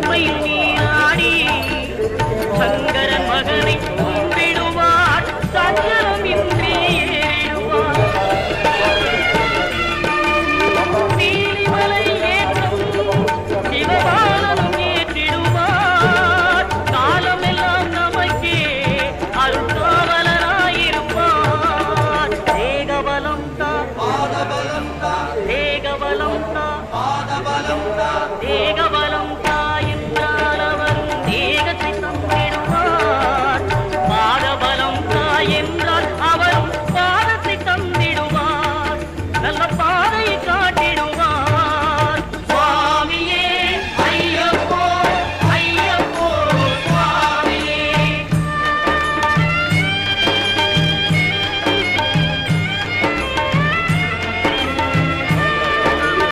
நீராடி சங்கரன் மகனை கும்பிடுவார் சஞ்சலமின்றி ஏறிடுவார் நீலிமலை ஏற்றும் சிவபாலனும் ஏற்றிடுவார் காலமெல்லாம் நமக்கே அருள்காவலராயிருப்பார் தேகபலம் தான் தேகபலம் தான்